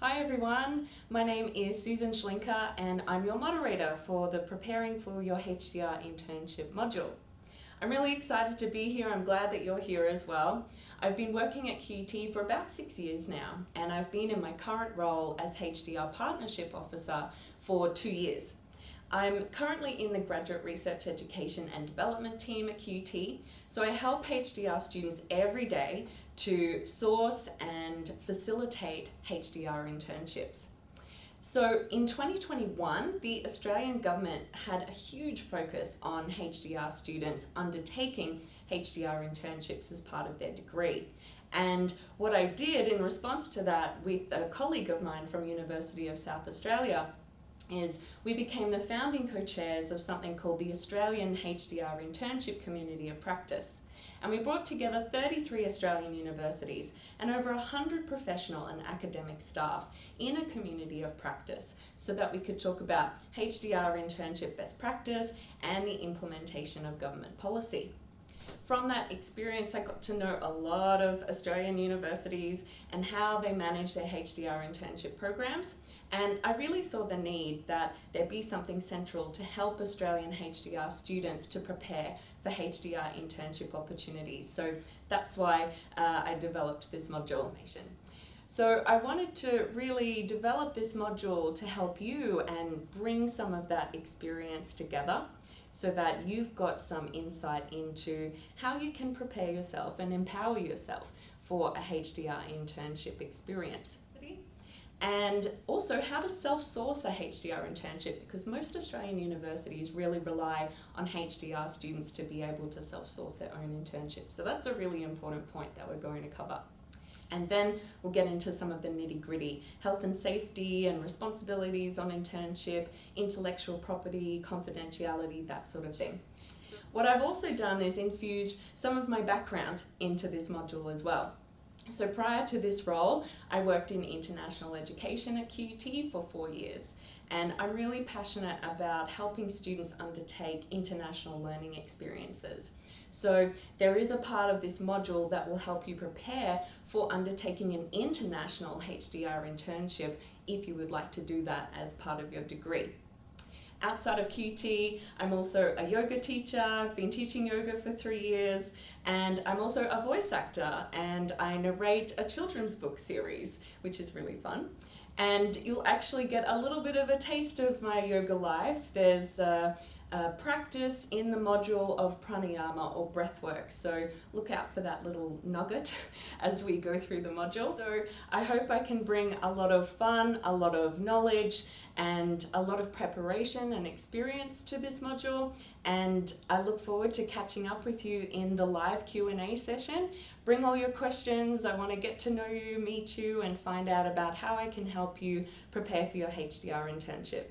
Hi everyone, my name is Susan Schlinker and I'm your moderator for the Preparing for Your HDR Internship module. I'm really excited to be here. I'm glad that you're here as well. I've been working at QUT for about 6 years now, and I've been in my current role as HDR Partnership Officer for 2 years. I'm currently in the Graduate Research Education and Development team at QUT, so I help HDR students every day to source and facilitate HDR internships. So in 2021, the Australian government had a huge focus on HDR students undertaking HDR internships as part of their degree. And what I did in response to that with a colleague of mine from University of South Australia is we became the founding co-chairs of something called the Australian HDR Internship Community of Practice. And we brought together 33 Australian universities and over 100 professional and academic staff in a community of practice so that we could talk about HDR internship best practice and the implementation of government policy. From that experience, I got to know a lot of Australian universities and how they manage their HDR internship programs. And I really saw the need that there be something central to help Australian HDR students to prepare for HDR internship opportunities. So that's why I developed this module. So I wanted to really develop this module to help you and bring some of that experience together so that you've got some insight into how you can prepare yourself and empower yourself for a HDR internship experience. And also how to self-source a HDR internship, because most Australian universities really rely on HDR students to be able to self-source their own internship. So that's a really important point that we're going to cover. And then we'll get into some of the nitty-gritty, health and safety and responsibilities on internship, intellectual property, confidentiality, that sort of thing. What I've also done is infused some of my background into this module as well. So prior to this role, I worked in international education at QUT for 4 years, and I'm really passionate about helping students undertake international learning experiences. So there is a part of this module that will help you prepare for undertaking an international HDR internship if you would like to do that as part of your degree. Outside of QUT, I'm also a yoga teacher. I've been teaching yoga for 3 years, and I'm also a voice actor, and I narrate a children's book series, which is really fun. And you'll actually get a little bit of a taste of my yoga life. There's a practice in the module of pranayama or breathwork, so look out for that little nugget as we go through the module. So I hope I can bring a lot of fun, a lot of knowledge, and a lot of preparation and experience to this module, and I look forward to catching up with you in the live Q&A session. Bring all your questions. I want to get to know you, meet you, and find out about how I can help you prepare for your HDR internship.